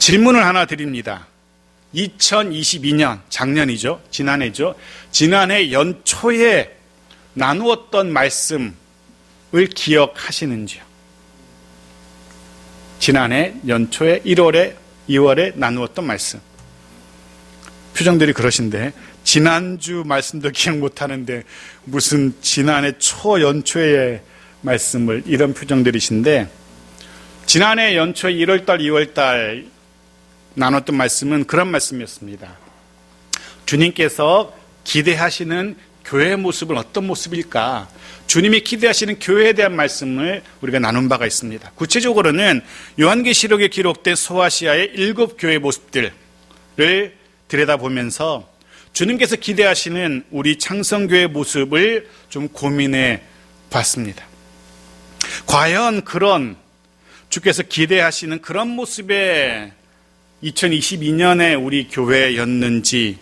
질문을 하나 드립니다. 2022년, 작년이죠. 지난해죠. 지난해 연초에 나누었던 말씀을 기억하시는지요? 지난해 연초에 1월에 2월에 나누었던 말씀. 표정들이 그러신데 지난주 말씀도 기억 못하는데 무슨 지난해 연초의 말씀을, 이런 표정들이신데, 지난해 연초에 1월달 2월달 나눴던 말씀은 그런 말씀이었습니다. 주님께서 기대하시는 교회의 모습은 어떤 모습일까? 주님이 기대하시는 교회에 대한 말씀을 우리가 나눈 바가 있습니다. 구체적으로는 요한계시록에 기록된 소아시아의 7 교회의 모습들을 들여다보면서 주님께서 기대하시는 우리 창성교회의 모습을 좀 고민해 봤습니다. 과연 그런 주께서 기대하시는 그런 모습의 2022년에 우리 교회였는지,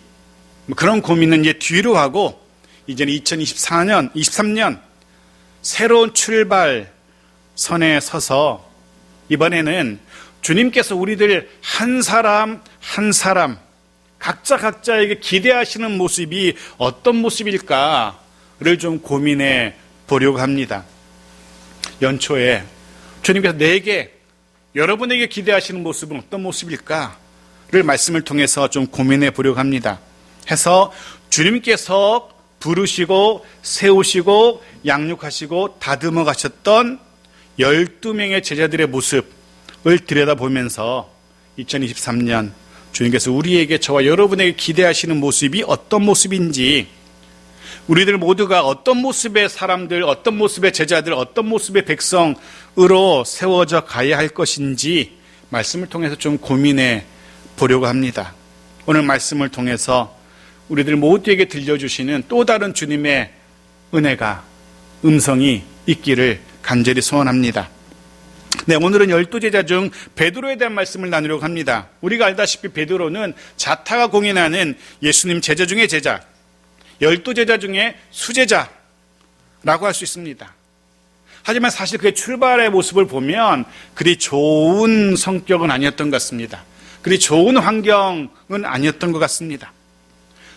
그런 고민은 이제 뒤로 하고 이제는 2024년, 23년 새로운 출발 선에 서서 이번에는 주님께서 우리들 한 사람 한 사람 각자에게 기대하시는 모습이 어떤 모습일까를 좀 고민해 보려고 합니다. 연초에 주님께서 내게, 여러분에게 기대하시는 모습은 어떤 모습일까를 말씀을 통해서 좀 고민해 보려고 합니다. 해서 주님께서 부르시고 세우시고 양육하시고 다듬어 가셨던 12명의 제자들의 모습을 들여다보면서 2023년 주님께서 우리에게, 저와 여러분에게 기대하시는 모습이 어떤 모습인지, 우리들 모두가 어떤 모습의 사람들, 어떤 모습의 제자들, 어떤 모습의 백성으로 세워져 가야 할 것인지 말씀을 통해서 좀 고민해 보려고 합니다. 오늘 말씀을 통해서 우리들 모두에게 들려주시는 또 다른 주님의 은혜가, 음성이 있기를 간절히 소원합니다. 네, 오늘은 12제자 중 베드로에 대한 말씀을 나누려고 합니다. 우리가 알다시피 베드로는 자타가 공인하는 예수님 제자 중의 제자, 12제자 중에 수제자라고 할 수 있습니다. 하지만 사실 그의 출발의 모습을 보면 그리 좋은 성격은 아니었던 것 같습니다. 그리 좋은 환경은 아니었던 것 같습니다.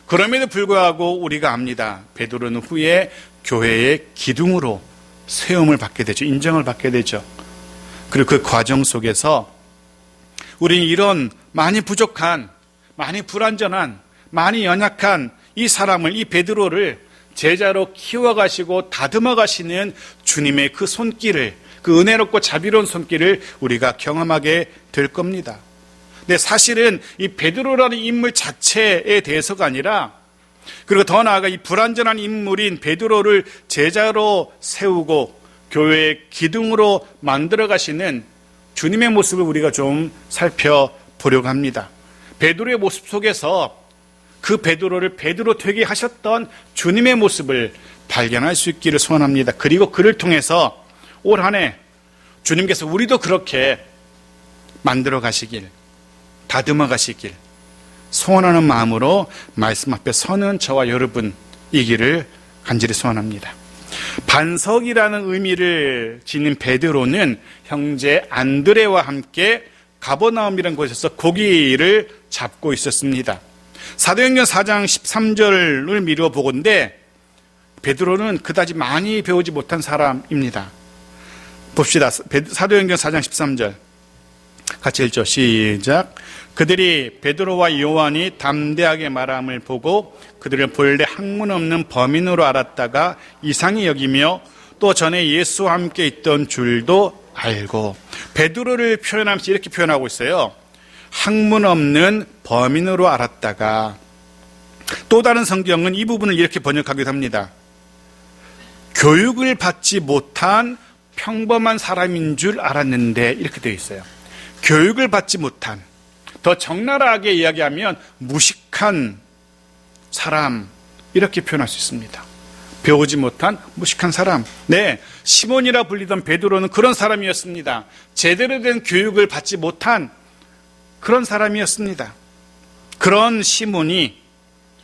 그럼에도 불구하고 우리가 압니다. 베드로는 후에 교회의 기둥으로 세움을 받게 되죠. 인정을 받게 되죠. 그리고 그 과정 속에서 우리는 이런 많이 부족한, 많이 불완전한, 많이 연약한 이 사람을, 이 베드로를 제자로 키워가시고 다듬어가시는 주님의 그 손길을, 그 은혜롭고 자비로운 손길을 우리가 경험하게 될 겁니다. 근데 사실은 이 베드로라는 인물 자체에 대해서가 아니라, 그리고 더 나아가 이 불완전한 인물인 베드로를 제자로 세우고 교회의 기둥으로 만들어 가시는 주님의 모습을 우리가 좀 살펴보려고 합니다. 베드로의 모습 속에서 그 베드로를 베드로 되게 하셨던 주님의 모습을 발견할 수 있기를 소원합니다. 그리고 그를 통해서 올 한 해 주님께서 우리도 그렇게 만들어 가시길, 다듬어 가시길 소원하는 마음으로 말씀 앞에 서는 저와 여러분이기를 간절히 소원합니다. 반석이라는 의미를 지닌 베드로는 형제 안드레와 함께 가버나움이라는 곳에서 고기를 잡고 있었습니다. 사도행전 4장 13절을 미루어 보건대 베드로는 그다지 많이 배우지 못한 사람입니다. 봅시다. 사도행전 4장 13절 같이 읽죠. 시작. 그들이 베드로와 요한이 담대하게 말함을 보고 그들을 본래 학문 없는 범인으로 알았다가 이상히 여기며 또 전에 예수와 함께 있던 줄도 알고, 베드로를 표현하면서 이렇게 표현하고 있어요. 학문 없는 범인으로 알았다가, 또 다른 성경은 이 부분을 이렇게 번역하기도 합니다. 교육을 받지 못한 평범한 사람인 줄 알았는데, 이렇게 되어 있어요. 교육을 받지 못한, 더 적나라하게 이야기하면 무식한 사람, 이렇게 표현할 수 있습니다. 배우지 못한 무식한 사람. 네, 시몬이라 불리던 베드로는 그런 사람이었습니다. 제대로 된 교육을 받지 못한 그런 사람이었습니다. 그런 시몬이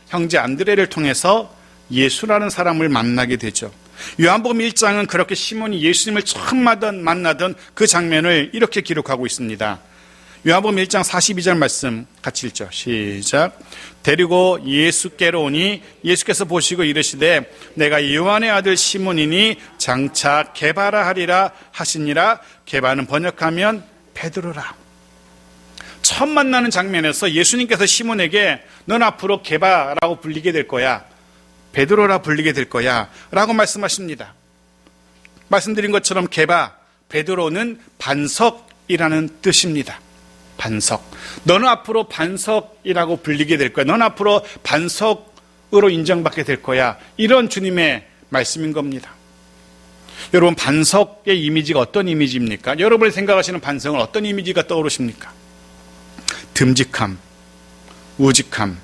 형제 안드레를 통해서 예수라는 사람을 만나게 되죠. 요한복음 1장은 그렇게 시몬이 예수님을 처음 만나던 그 장면을 이렇게 기록하고 있습니다. 요한복음 1장 42절 말씀 같이 읽죠. 시작. 데리고 예수께로 오니 예수께서 보시고 이르시되 내가 요한의 아들 시몬이니 장차 게바라 하리라 하시니라. 게바는 번역하면 베드로라. 처음 만나는 장면에서 예수님께서 시몬에게 넌 앞으로 게바라고 불리게 될 거야, 베드로라 불리게 될 거야 라고 말씀하십니다. 말씀드린 것처럼 게바, 베드로는 반석이라는 뜻입니다. 반석. 너는 앞으로 반석이라고 불리게 될 거야. 너는 앞으로 반석으로 인정받게 될 거야. 이런 주님의 말씀인 겁니다. 여러분, 반석의 이미지가 어떤 이미지입니까? 여러분이 생각하시는 반석은 어떤 이미지가 떠오르십니까? 듬직함, 우직함,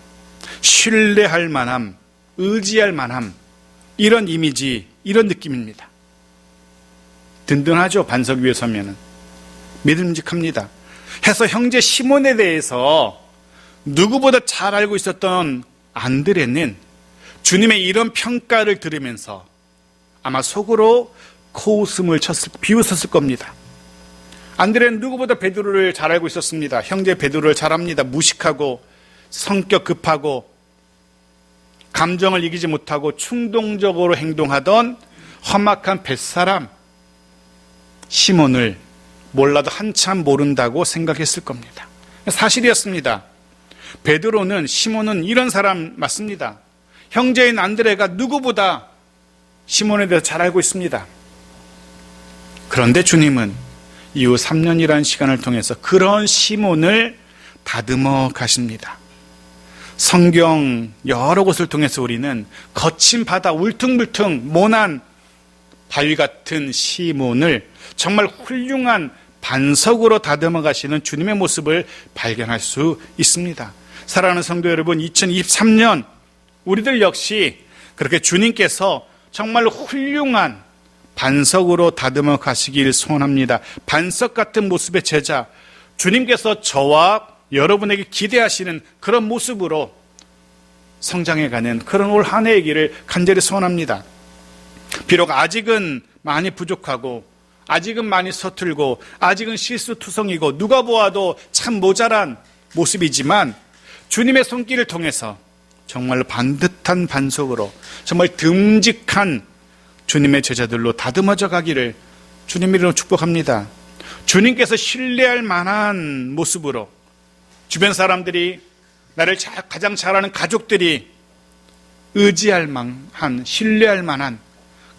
신뢰할 만함, 의지할 만함, 이런 이미지, 이런 느낌입니다. 든든하죠. 반석 위에 서면은 믿음직합니다. 해서 형제 시몬에 대해서 누구보다 잘 알고 있었던 안드레는 주님의 이런 평가를 들으면서 아마 속으로 코웃음을 비웃었을 겁니다. 안드레는 누구보다 베드로를 잘 알고 있었습니다. 형제 베드로를 잘 압니다. 무식하고 성격 급하고 감정을 이기지 못하고 충동적으로 행동하던 험악한 뱃사람 시몬을 몰라도 한참 모른다고 생각했을 겁니다. 사실이었습니다. 베드로는, 시몬은 이런 사람 맞습니다. 형제인 안드레가 누구보다 시몬에 대해서 잘 알고 있습니다. 그런데 주님은 이후 3년이라는 시간을 통해서 그런 시몬을 다듬어 가십니다. 성경 여러 곳을 통해서 우리는 거친 바다, 울퉁불퉁 모난 바위 같은 시몬을 정말 훌륭한 반석으로 다듬어 가시는 주님의 모습을 발견할 수 있습니다. 사랑하는 성도 여러분, 2023년 우리들 역시 그렇게 주님께서 정말 훌륭한 반석으로 다듬어 가시길 소원합니다. 반석 같은 모습의 제자, 주님께서 저와 여러분에게 기대하시는 그런 모습으로 성장해가는 그런 올 한 해의 길을 간절히 소원합니다. 비록 아직은 많이 부족하고 아직은 많이 서툴고 아직은 실수투성이고 누가 보아도 참 모자란 모습이지만 주님의 손길을 통해서 정말 반듯한 반석으로 정말 듬직한 주님의 제자들로 다듬어져 가기를 주님 이름으로 축복합니다. 주님께서 신뢰할 만한 모습으로 주변 사람들이 나를 가장 잘 아는 가족들이 의지할 만한, 신뢰할 만한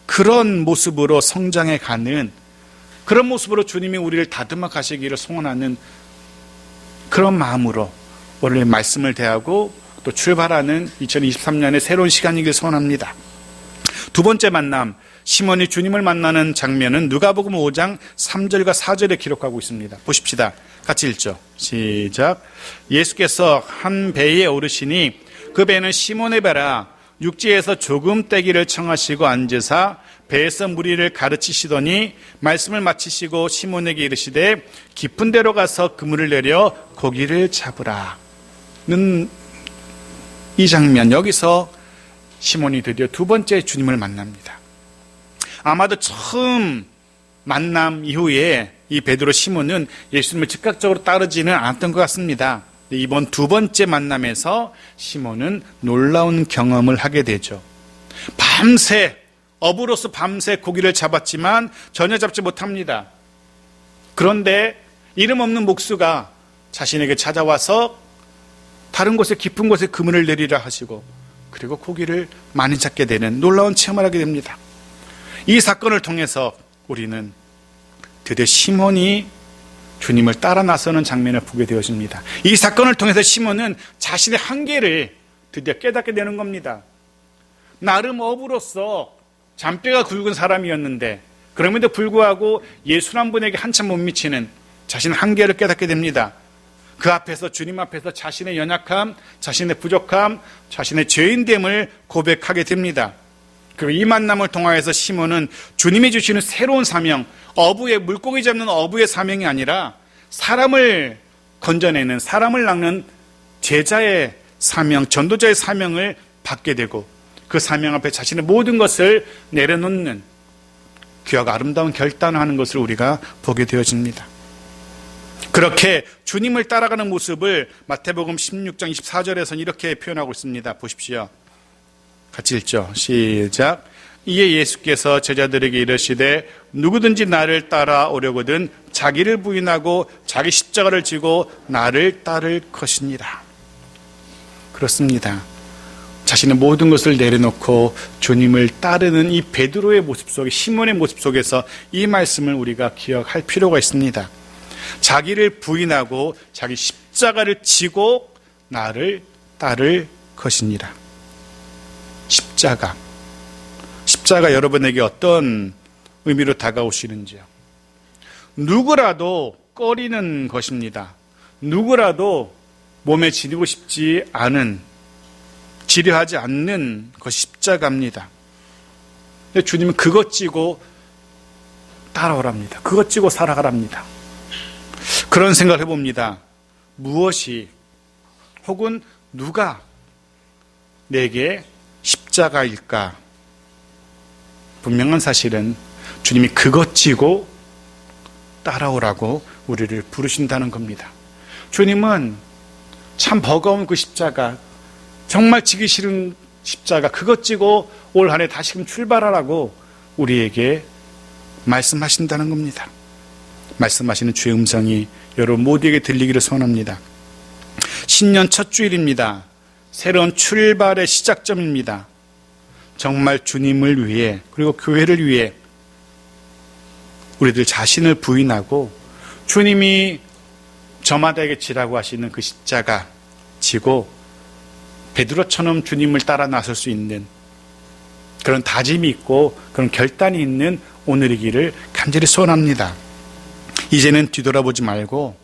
그런 모습으로 성장해 가는 그런 모습으로 주님이 우리를 다듬어 가시기를 소원하는 그런 마음으로 오늘 말씀을 대하고 또 출발하는 2023년의 새로운 시간이길 소원합니다. 두 번째 만남, 시몬이 주님을 만나는 장면은 누가복음 5장 3절과 4절에 기록하고 있습니다. 보십시다. 같이 읽죠. 시작. 예수께서 한 배에 오르시니 그 배는 시몬의 배라. 육지에서 조금 떼기를 청하시고 앉으사 배에서 무리를 가르치시더니 말씀을 마치시고 시몬에게 이르시되 깊은 데로 가서 그물을 내려 고기를 잡으라. 는 이 장면, 여기서 시몬이 드디어 두 번째 주님을 만납니다. 아마도 처음 만남 이후에 이 베드로 시몬은 예수님을 즉각적으로 따르지는 않았던 것 같습니다. 이번 두 번째 만남에서 시몬은 놀라운 경험을 하게 되죠. 밤새, 어부로서 밤새 고기를 잡았지만 전혀 잡지 못합니다. 그런데 이름 없는 목수가 자신에게 찾아와서 다른 곳에 깊은 곳에 그물을 내리라 하시고 그리고 고기를 많이 잡게 되는 놀라운 체험을 하게 됩니다. 이 사건을 통해서 우리는 드디어 시몬이 주님을 따라 나서는 장면을 보게 되어집니다. 이 사건을 통해서 시몬은 자신의 한계를 드디어 깨닫게 되는 겁니다. 나름 어부로서 잔뼈가 굵은 사람이었는데 그럼에도 불구하고 예수 한 분에게 한참 못 미치는 자신의 한계를 깨닫게 됩니다. 그 앞에서, 주님 앞에서 자신의 연약함, 자신의 부족함, 자신의 죄인됨을 고백하게 됩니다. 그리고 이 만남을 통하여서 시몬은 주님이 주시는 새로운 사명, 어부의, 물고기 잡는 어부의 사명이 아니라 사람을 건져내는, 사람을 낚는 제자의 사명, 전도자의 사명을 받게 되고 그 사명 앞에 자신의 모든 것을 내려놓는 귀하고 아름다운 결단을 하는 것을 우리가 보게 되어집니다. 그렇게 주님을 따라가는 모습을 마태복음 16장 24절에서는 이렇게 표현하고 있습니다. 보십시오. 같이 읽죠. 시작. 이에 예수께서 제자들에게 이르시되 누구든지 나를 따라오려거든 자기를 부인하고 자기 십자가를 지고 나를 따를 것이니라. 그렇습니다. 자신의 모든 것을 내려놓고 주님을 따르는 이 베드로의 모습 속에, 시몬의 모습 속에서 이 말씀을 우리가 기억할 필요가 있습니다. 자기를 부인하고 자기 십자가를 지고 나를 따를 것이니라. 십자가 여러분에게 어떤 의미로 다가오시는지요? 누구라도 꺼리는 것입니다. 누구라도 몸에 지니고 싶지 않은, 지려하지 않는 것이 십자가입니다. 근데 주님은 그것 지고 따라오랍니다. 그것 지고 살아가랍니다. 그런 생각을 해봅니다. 무엇이 혹은 누가 내게 십자가일까? 분명한 사실은 주님이 그것 지고 따라오라고 우리를 부르신다는 겁니다. 주님은 참 버거운 그 십자가, 정말 지기 싫은 십자가, 그것 지고 올 한 해 다시금 출발하라고 우리에게 말씀하신다는 겁니다. 말씀하시는 주의 음성이 여러분 모두에게 들리기를 소원합니다. 신년 첫 주일입니다. 새로운 출발의 시작점입니다. 정말 주님을 위해, 그리고 교회를 위해 우리들 자신을 부인하고 주님이 저마다에게 지라고 하시는 그 십자가 지고 베드로처럼 주님을 따라 나설 수 있는 그런 다짐이 있고 그런 결단이 있는 오늘이기를 간절히 소원합니다. 이제는 뒤돌아보지 말고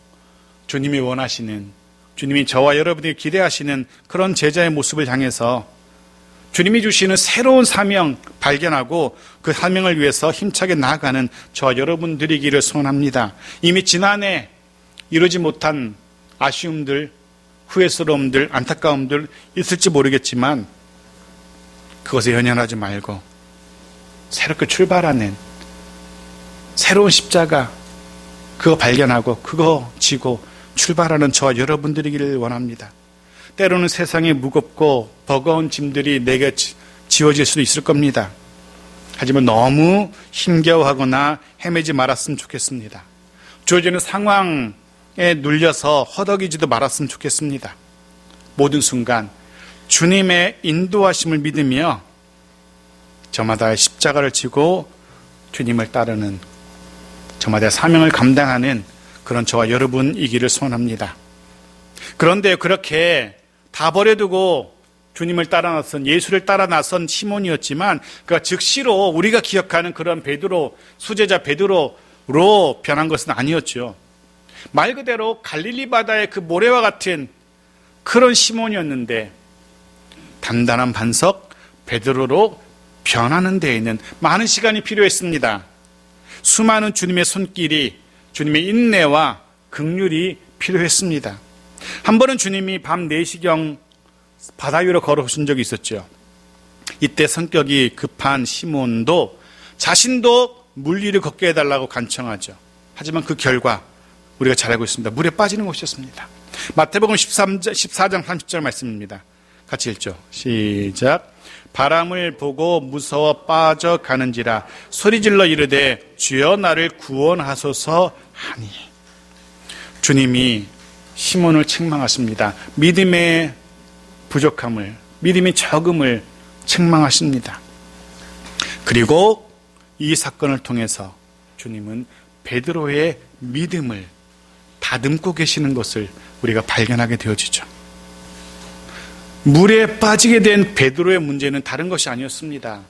주님이 원하시는, 주님이 저와 여러분에게 기대하시는 그런 제자의 모습을 향해서 주님이 주시는 새로운 사명 발견하고 그 사명을 위해서 힘차게 나아가는 저와 여러분들이기를 소원합니다. 이미 지난해 이루지 못한 아쉬움들, 후회스러움들, 안타까움들 있을지 모르겠지만 그것에 연연하지 말고 새롭게 출발하는 새로운 십자가, 그거 발견하고 그거 지고 출발하는 저와 여러분들이기를 원합니다. 때로는 세상에 무겁고 버거운 짐들이 내게 지워질 수도 있을 겁니다. 하지만 너무 힘겨워하거나 헤매지 말았으면 좋겠습니다. 주어지는 상황에 눌려서 허덕이지도 말았으면 좋겠습니다. 모든 순간 주님의 인도하심을 믿으며 저마다의 십자가를 지고 주님을 따르는, 저마다의 사명을 감당하는 그런 저와 여러분이기를 소원합니다. 그런데 그렇게 다 버려두고 주님을 따라 나선, 예수를 따라 나선 시몬이었지만 그가 즉시로 우리가 기억하는 그런 베드로, 수제자 베드로로 변한 것은 아니었죠. 말 그대로 갈릴리 바다의 그 모래와 같은 그런 시몬이었는데 단단한 반석 베드로로 변하는 데에는 많은 시간이 필요했습니다. 수많은 주님의 손길이, 주님의 인내와 긍휼이 필요했습니다. 한 번은 주님이 밤 4시경 바다 위로 걸어오신 적이 있었죠. 이때 성격이 급한 시몬도 자신도 물 위를 걷게 해달라고 간청하죠. 하지만 그 결과 우리가 잘 알고 있습니다. 물에 빠지는 것이었습니다. 마태복음 14장 30절 말씀입니다. 같이 읽죠. 시작. 바람을 보고 무서워 빠져가는지라 소리질러 이르되 주여 나를 구원하소서 하니. 주님이 시몬을 책망하십니다. 믿음의 부족함을, 믿음의 적음을 책망하십니다. 그리고 이 사건을 통해서 주님은 베드로의 믿음을 다듬고 계시는 것을 우리가 발견하게 되어지죠. 물에 빠지게 된 베드로의 문제는 다른 것이 아니었습니다.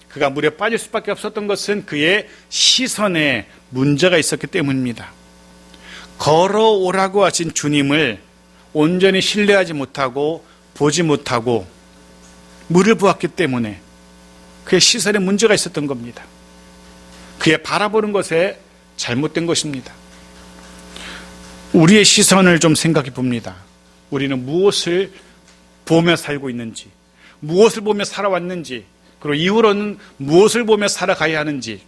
그가 물에 빠질 수밖에 없었던 것은 그의 시선에 문제가 있었기 때문입니다. 걸어오라고 하신 주님을 온전히 신뢰하지 못하고 보지 못하고 물을 보았기 때문에 그의 시선에 문제가 있었던 겁니다. 그의 바라보는 것에 잘못된 것입니다. 우리의 시선을 좀 생각해 봅니다. 우리는 무엇을 보며 살고 있는지, 무엇을 보며 살아왔는지, 그리고 이후로는 무엇을 보며 살아가야 하는지,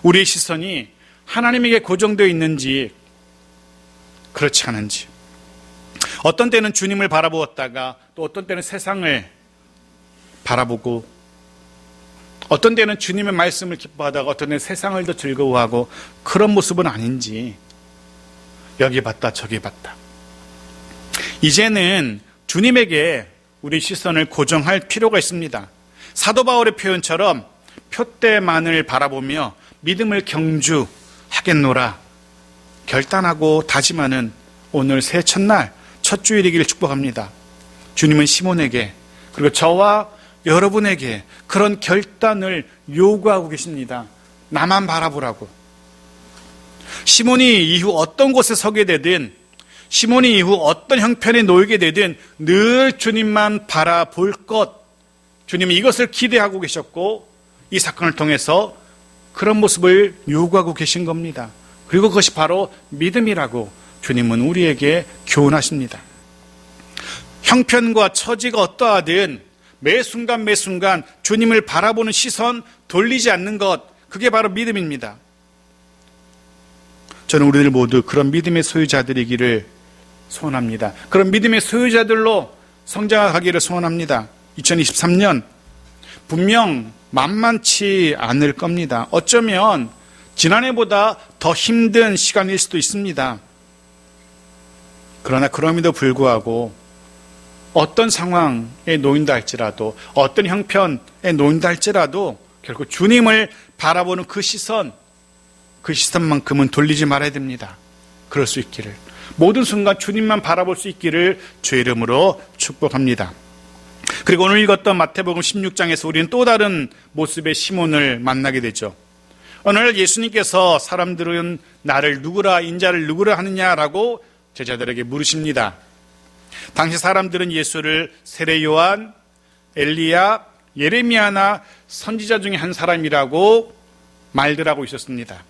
우리의 시선이 하나님에게 고정되어 있는지 그렇지 않은지. 어떤 때는 주님을 바라보았다가 또 어떤 때는 세상을 바라보고, 어떤 때는 주님의 말씀을 기뻐하다가 어떤 때는 세상을 더 즐거워하고, 그런 모습은 아닌지 여기 봤다 저기 봤다. 이제는 주님에게 우리 시선을 고정할 필요가 있습니다. 사도 바울의 표현처럼 표대만을 바라보며 믿음을 경주하겠노라 결단하고 다짐하는 오늘 새 첫날 첫 주일이기를 축복합니다. 주님은 시몬에게 그리고 저와 여러분에게 그런 결단을 요구하고 계십니다. 나만 바라보라고. 시몬이 이후 어떤 곳에 서게 되든, 시몬이 이후 어떤 형편에 놓이게 되든 늘 주님만 바라볼 것, 주님은 이것을 기대하고 계셨고 이 사건을 통해서 그런 모습을 요구하고 계신 겁니다. 그리고 그것이 바로 믿음이라고 주님은 우리에게 교훈하십니다. 형편과 처지가 어떠하든 매 순간 매 순간 주님을 바라보는 시선 돌리지 않는 것, 그게 바로 믿음입니다. 저는 우리들 모두 그런 믿음의 소유자들이기를 소원합니다. 그런 믿음의 소유자들로 성장하기를 소원합니다. 2023년 분명 만만치 않을 겁니다. 어쩌면 지난해보다 더 힘든 시간일 수도 있습니다. 그러나 그럼에도 불구하고 어떤 상황에 놓인다 할지라도, 어떤 형편에 놓인다 할지라도 결국 주님을 바라보는 그 시선만큼은 돌리지 말아야 됩니다. 그럴 수 있기를, 모든 순간 주님만 바라볼 수 있기를 주의 이름으로 축복합니다. 그리고 오늘 읽었던 마태복음 16장에서 우리는 또 다른 모습의 시몬을 만나게 되죠. 어느 날 예수님께서 사람들은 나를 누구라, 인자를 누구라 하느냐라고 제자들에게 물으십니다. 당시 사람들은 예수를 세례 요한, 엘리야, 예레미야나 선지자 중에 한 사람이라고 말들 하고 있었습니다.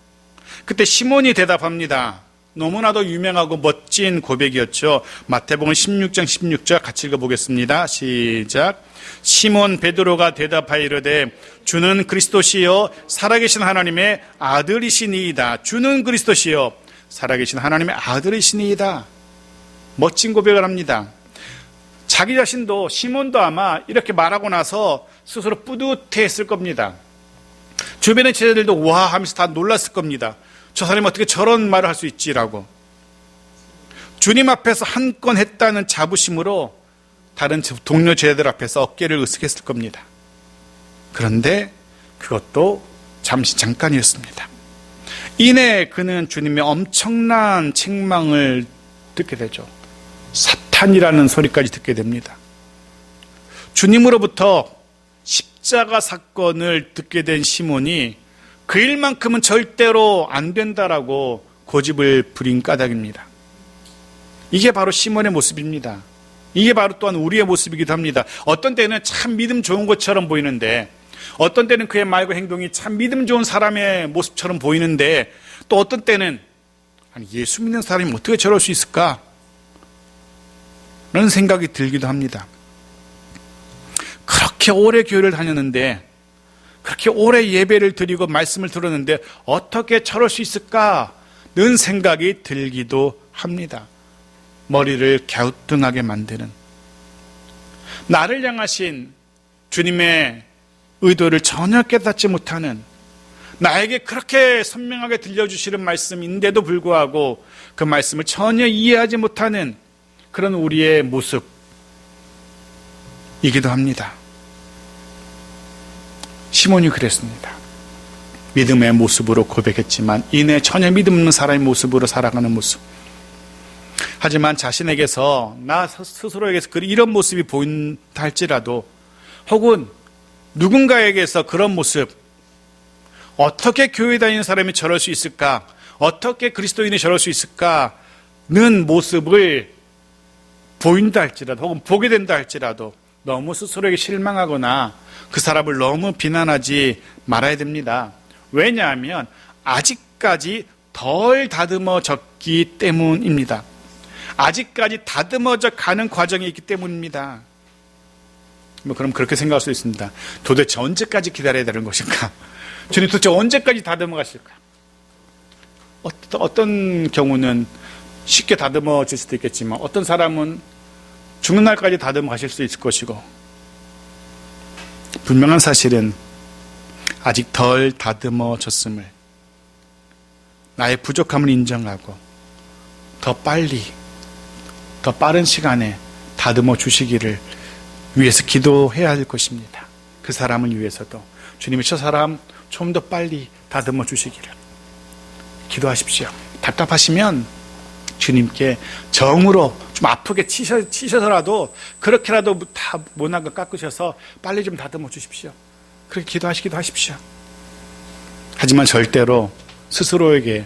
그때 시몬이 대답합니다. 너무나도 유명하고 멋진 고백이었죠. 마태복음 16장 16절 같이 읽어보겠습니다. 시작. 시몬 베드로가 대답하여 이르되 주는 그리스도시요 살아계신 하나님의 아들이시니이다. 주는 그리스도시요 살아계신 하나님의 아들이시니이다. 멋진 고백을 합니다. 자기 자신도, 시몬도 아마 이렇게 말하고 나서 스스로 뿌듯해했을 겁니다. 주변의 제자들도 와 하면서 다 놀랐을 겁니다. 저 사람이 어떻게 저런 말을 할 수 있지라고. 주님 앞에서 한 건 했다는 자부심으로 다른 동료 제자들 앞에서 어깨를 으쓱했을 겁니다. 그런데 그것도 잠시 잠깐이었습니다. 이내 그는 주님의 엄청난 책망을 듣게 되죠. 사탄이라는 소리까지 듣게 됩니다. 주님으로부터 십자가 사건을 듣게 된 시몬이 그 일만큼은 절대로 안 된다라고 고집을 부린 까닭입니다. 이게 바로 시몬의 모습입니다. 이게 바로 또한 우리의 모습이기도 합니다. 어떤 때는 참 믿음 좋은 것처럼 보이는데, 어떤 때는 그의 말과 행동이 참 믿음 좋은 사람의 모습처럼 보이는데, 또 어떤 때는 아니 예수 믿는 사람이 어떻게 저럴 수 있을까? 라는 생각이 들기도 합니다. 그렇게 오래 교회를 다녔는데, 그렇게 오래 예배를 드리고 말씀을 들었는데 어떻게 저럴 수 있을까는 생각이 들기도 합니다. 머리를 갸우뚱하게 만드는, 나를 향하신 주님의 의도를 전혀 깨닫지 못하는, 나에게 그렇게 선명하게 들려주시는 말씀인데도 불구하고 그 말씀을 전혀 이해하지 못하는 그런 우리의 모습이기도 합니다. 시몬이 그랬습니다. 믿음의 모습으로 고백했지만 이내 전혀 믿음 없는 사람의 모습으로 살아가는 모습. 하지만 자신에게서, 나 스스로에게서 이런 모습이 보인다 할지라도, 혹은 누군가에게서 그런 모습, 어떻게 교회 다니는 사람이 저럴 수 있을까? 어떻게 그리스도인이 저럴 수 있을까는 모습을 보인다 할지라도, 혹은 보게 된다 할지라도 너무 스스로에게 실망하거나 그 사람을 너무 비난하지 말아야 됩니다. 왜냐하면 아직까지 덜 다듬어졌기 때문입니다. 아직까지 다듬어져 가는 과정이 있기 때문입니다. 그럼 그렇게 생각할 수 있습니다. 도대체 언제까지 기다려야 되는 것인가? 주님 도대체 언제까지 다듬어 가실까? 어떤 경우는 쉽게 다듬어질 수도 있겠지만 어떤 사람은 죽는 날까지 다듬어 가실 수 있을 것이고, 분명한 사실은 아직 덜 다듬어졌음을, 나의 부족함을 인정하고 더 빨리, 더 빠른 시간에 다듬어 주시기를 위해서 기도해야 할 것입니다. 그 사람을 위해서도 주님이 저 사람 좀 더 빨리 다듬어 주시기를 기도하십시오. 답답하시면 주님께 정으로 좀 아프게 치셔서라도 그렇게라도 다 못난 거 깎으셔서 빨리 좀 다듬어 주십시오. 그렇게 기도하시기도 하십시오. 하지만 절대로 스스로의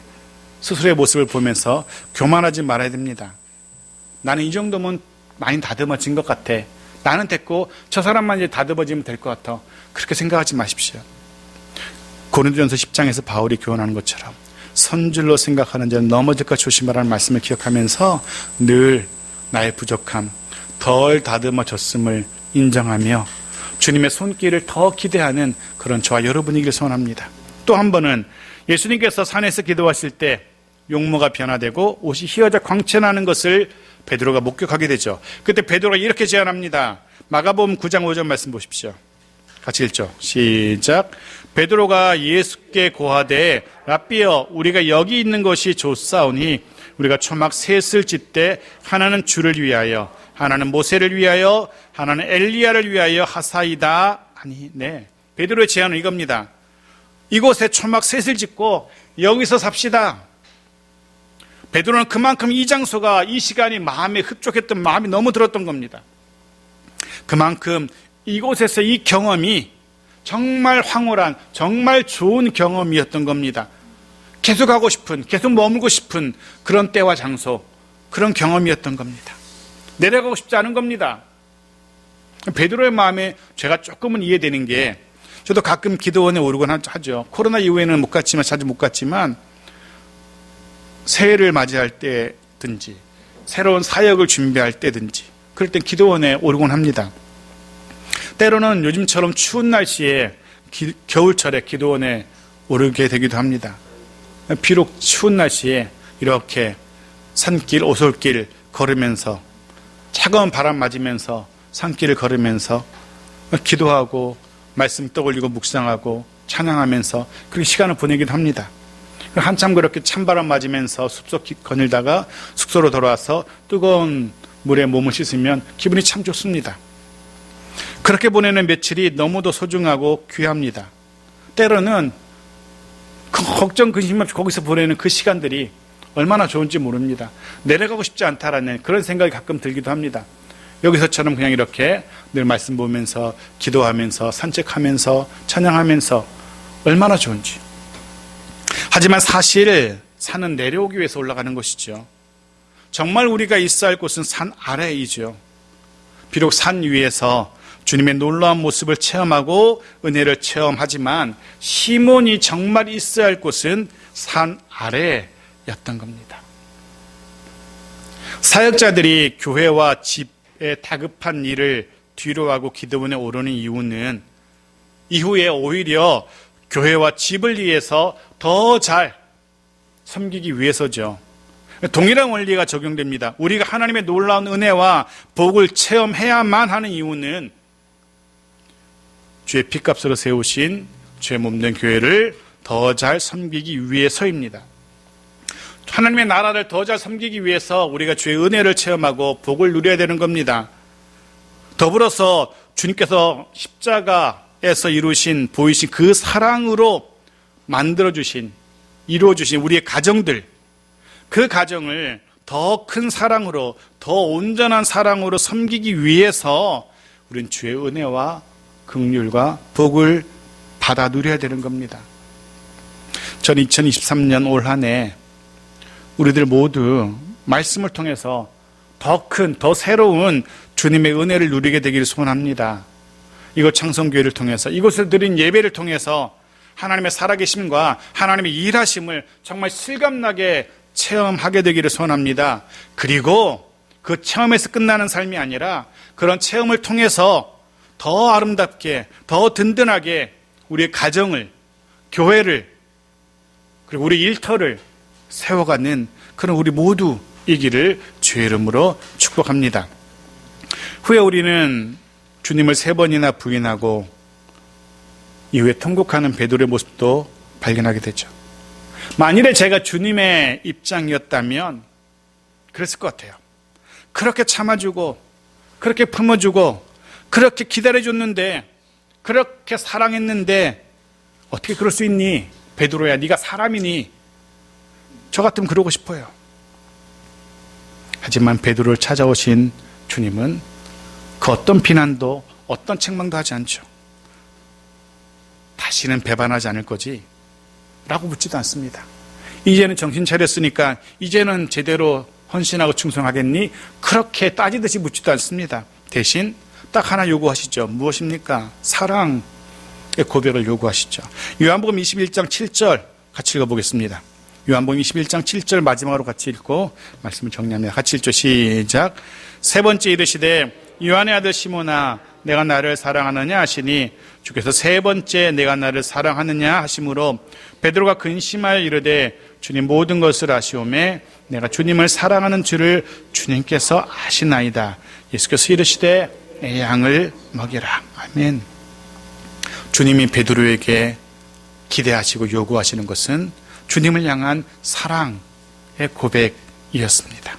모습을 보면서 교만하지 말아야 됩니다. 나는 이 정도면 많이 다듬어진 것 같아. 나는 됐고 저 사람만 이제 다듬어지면 될 것 같아. 그렇게 생각하지 마십시오. 고린도전서 10장에서 바울이 교훈하는 것처럼 선줄로 생각하는 자는 넘어질까 조심하라는 말씀을 기억하면서 늘 나의 부족함, 덜 다듬어졌음을 인정하며 주님의 손길을 더 기대하는 그런 저와 여러분이길 소원합니다. 또 한 번은 예수님께서 산에서 기도하실 때 용모가 변화되고 옷이 휘어져 광채나는 것을 베드로가 목격하게 되죠. 그때 베드로가 이렇게 제안합니다. 마가복음 9장 5절 말씀 보십시오. 같이 읽죠. 시작. 베드로가 예수께 고하되 랍비여, 우리가 여기 있는 것이 좋사오니 우리가 초막 셋을 짓되 하나는 주를 위하여, 하나는 모세를 위하여, 하나는 엘리야를 위하여 하사이다. 아니, 네. 베드로의 제안은 이겁니다. 이곳에 초막 셋을 짓고 여기서 삽시다. 베드로는 그만큼 이 장소가, 이 시간이 마음에 흡족했던, 마음이 너무 들었던 겁니다. 그만큼 이곳에서 이 경험이 정말 황홀한, 정말 좋은 경험이었던 겁니다. 계속 하고 싶은, 계속 머물고 싶은 그런 때와 장소, 그런 경험이었던 겁니다. 내려가고 싶지 않은 겁니다. 베드로의 마음에 제가 조금은 이해되는 게, 저도 가끔 기도원에 오르곤 하죠. 코로나 이후에는 못 갔지만, 자주 못 갔지만, 새해를 맞이할 때든지 새로운 사역을 준비할 때든지 그럴 땐 기도원에 오르곤 합니다. 때로는 요즘처럼 추운 날씨에 겨울철에 기도원에 오르게 되기도 합니다. 비록 추운 날씨에 이렇게 산길, 오솔길 걸으면서 차가운 바람 맞으면서 산길을 걸으면서 기도하고 말씀 떠올리고 묵상하고 찬양하면서 그렇게 시간을 보내기도 합니다. 한참 그렇게 찬바람 맞으면서 숲속 거닐다가 숙소로 돌아와서 뜨거운 물에 몸을 씻으면 기분이 참 좋습니다. 그렇게 보내는 며칠이 너무도 소중하고 귀합니다. 때로는 걱정 근심 없이 거기서 보내는 그 시간들이 얼마나 좋은지 모릅니다. 내려가고 싶지 않다라는 그런 생각이 가끔 들기도 합니다. 여기서처럼 그냥 이렇게 늘 말씀 보면서 기도하면서 산책하면서 찬양하면서 얼마나 좋은지. 하지만 사실 산은 내려오기 위해서 올라가는 것이죠. 정말 우리가 있어야 할 곳은 산 아래이죠. 비록 산 위에서 주님의 놀라운 모습을 체험하고 은혜를 체험하지만 시몬이 정말 있어야 할 곳은 산 아래였던 겁니다. 사역자들이 교회와 집에 다급한 일을 뒤로하고 기도원에 오르는 이유는 이후에 오히려 교회와 집을 위해서 더 잘 섬기기 위해서죠. 동일한 원리가 적용됩니다. 우리가 하나님의 놀라운 은혜와 복을 체험해야만 하는 이유는 주의 피값으로 세우신 주의 몸된 교회를 더 잘 섬기기 위해서입니다. 하나님의 나라를 더 잘 섬기기 위해서 우리가 주의 은혜를 체험하고 복을 누려야 되는 겁니다. 더불어서 주님께서 십자가에서 보이신 그 사랑으로 만들어주신, 이루어주신 우리의 가정들, 그 가정을 더 큰 사랑으로, 더 온전한 사랑으로 섬기기 위해서 우리는 주의 은혜와 긍휼과 복을 받아 누려야 되는 겁니다. 전 2023년 올 한 해 우리들 모두 말씀을 통해서 더 큰, 더 새로운 주님의 은혜를 누리게 되기를 소원합니다. 이곳 창성교회를 통해서, 이곳을 드린 예배를 통해서 하나님의 살아계심과 하나님의 일하심을 정말 실감나게 체험하게 되기를 소원합니다. 그리고 그 체험에서 끝나는 삶이 아니라 그런 체험을 통해서 더 아름답게, 더 든든하게 우리의 가정을, 교회를, 그리고 우리 일터를 세워가는 그런 우리 모두 이기를 주의 이름으로 축복합니다. 후에 우리는 주님을 3번이나 부인하고 이후에 통곡하는 베드로의 모습도 발견하게 되죠. 만일에 제가 주님의 입장이었다면 그랬을 것 같아요. 그렇게 참아주고 그렇게 품어주고 그렇게 기다려줬는데 그렇게 사랑했는데 어떻게 그럴 수 있니? 베드로야, 네가 사람이니? 저 같으면 그러고 싶어요. 하지만 베드로를 찾아오신 주님은 그 어떤 비난도 어떤 책망도 하지 않죠. 다시는 배반하지 않을 거지? 라고 묻지도 않습니다. 이제는 정신 차렸으니까 이제는 제대로 헌신하고 충성하겠니? 그렇게 따지듯이 묻지도 않습니다. 대신 딱 하나 요구하시죠. 무엇입니까? 사랑의 고백을 요구하시죠. 요한복음 21장 7절 같이 읽어보겠습니다. 요한복음 21장 7절 마지막으로 같이 읽고 말씀을 정리합니다. 같이 읽죠. 시작. 3번째 이르시되 요한의 아들 시몬아 내가 나를 사랑하느냐 하시니 주께서 3번째 내가 나를 사랑하느냐 하심으로 베드로가 근심하여 이르되 주님 모든 것을 아시오매 내가 주님을 사랑하는 줄을 주님께서 아시나이다. 예수께서 이르시되 내 양을 먹이라. 아멘. 주님이 베드로에게 기대하시고 요구하시는 것은 주님을 향한 사랑의 고백이었습니다.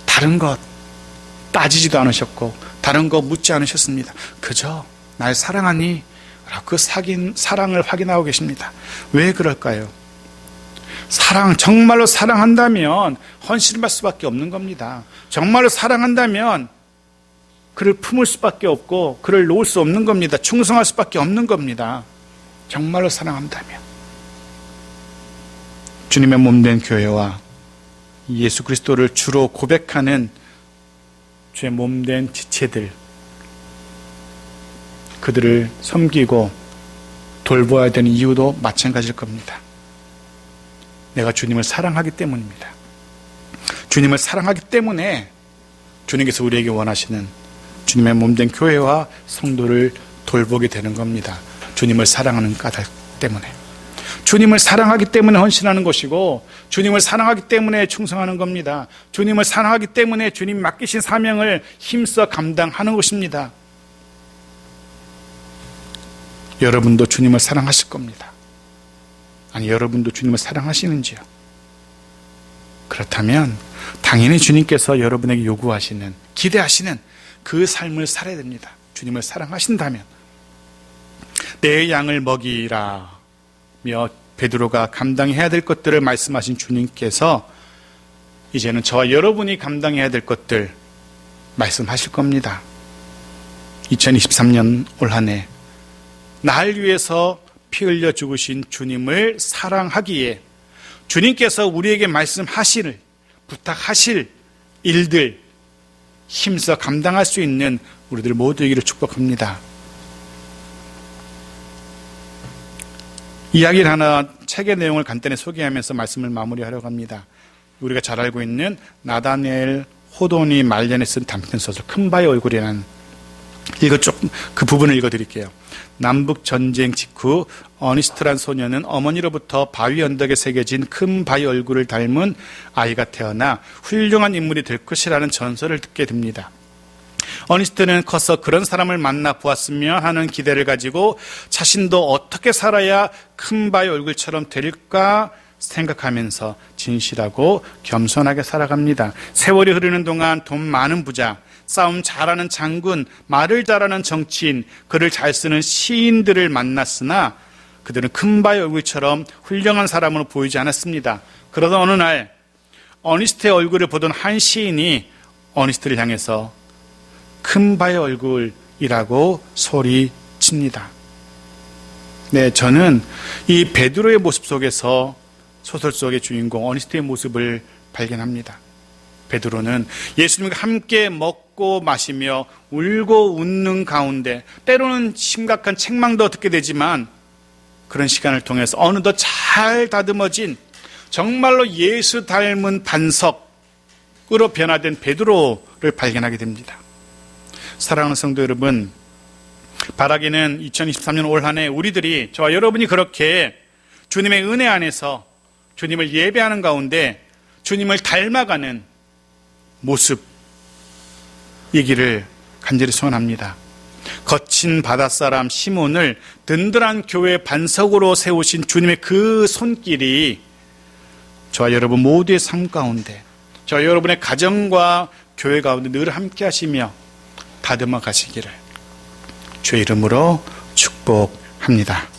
다른 것 따지지도 않으셨고 다른 거 묻지 않으셨습니다. 그저 날 사랑하니? 그 사랑을 확인하고 계십니다. 왜 그럴까요? 정말로 사랑한다면 헌신할 수밖에 없는 겁니다. 정말로 사랑한다면 그를 품을 수밖에 없고 그를 놓을 수 없는 겁니다. 충성할 수밖에 없는 겁니다. 정말로 사랑한다면. 주님의 몸된 교회와 예수 그리스도를 주로 고백하는 주의 몸된 지체들, 그들을 섬기고 돌보아야 되는 이유도 마찬가지일 겁니다. 내가 주님을 사랑하기 때문입니다. 주님을 사랑하기 때문에 주님께서 우리에게 원하시는 주님의 몸된 교회와 성도를 돌보게 되는 겁니다. 주님을 사랑하는 까닭 때문에. 주님을 사랑하기 때문에 헌신하는 것이고 주님을 사랑하기 때문에 충성하는 겁니다. 주님을 사랑하기 때문에 주님 맡기신 사명을 힘써 감당하는 것입니다. 여러분도 주님을 사랑하실 겁니다. 아니, 여러분도 주님을 사랑하시는지요? 그렇다면 당연히 주님께서 여러분에게 요구하시는, 기대하시는 그 삶을 살아야 됩니다. 주님을 사랑하신다면. 내 양을 먹이라며 베드로가 감당해야 될 것들을 말씀하신 주님께서 이제는 저와 여러분이 감당해야 될 것들 말씀하실 겁니다. 2023년 올 한 해 날 위해서 피 흘려 죽으신 주님을 사랑하기에 주님께서 우리에게 말씀하실, 부탁하실 일들 힘써 감당할 수 있는 우리들 모두이기를 축복합니다. 이야기를 하나, 책의 내용을 간단히 소개하면서 말씀을 마무리하려고 합니다. 우리가 잘 알고 있는 나다니엘 호돈이 말년에 쓴 단편 소설 큰 바의 얼굴이라는, 그 부분을 읽어드릴게요. 남북 전쟁 직후 어니스트란 소녀는 어머니로부터 바위 언덕에 새겨진 큰 바위 얼굴을 닮은 아이가 태어나 훌륭한 인물이 될 것이라는 전설을 듣게 됩니다. 어니스트는 커서 그런 사람을 만나 보았으며 하는 기대를 가지고 자신도 어떻게 살아야 큰 바위 얼굴처럼 될까 생각하면서 진실하고 겸손하게 살아갑니다. 세월이 흐르는 동안 돈 많은 부자, 싸움 잘하는 장군, 말을 잘하는 정치인, 글을 잘 쓰는 시인들을 만났으나 그들은 큰 바위 얼굴처럼 훌륭한 사람으로 보이지 않았습니다. 그러던 어느 날 어니스트의 얼굴을 보던 한 시인이 어니스트를 향해서 큰 바위 얼굴이라고 소리칩니다. 네, 저는 이 베드로의 모습 속에서 소설 속의 주인공 어니스트의 모습을 발견합니다. 베드로는 예수님과 함께 먹고 마시며 울고 웃는 가운데 때로는 심각한 책망도 듣게 되지만 그런 시간을 통해서 어느덧 잘 다듬어진 정말로 예수 닮은 반석으로 변화된 베드로를 발견하게 됩니다. 사랑하는 성도 여러분, 바라기는 2023년 올 한 해 우리들이, 저와 여러분이 그렇게 주님의 은혜 안에서 주님을 예배하는 가운데 주님을 닮아가는 모습이기를 간절히 소원합니다. 거친 바닷사람 시몬을 든든한 교회 반석으로 세우신 주님의 그 손길이 저와 여러분 모두의 삶 가운데, 저와 여러분의 가정과 교회 가운데 늘 함께 하시며 다듬어 가시기를 주의 이름으로 축복합니다.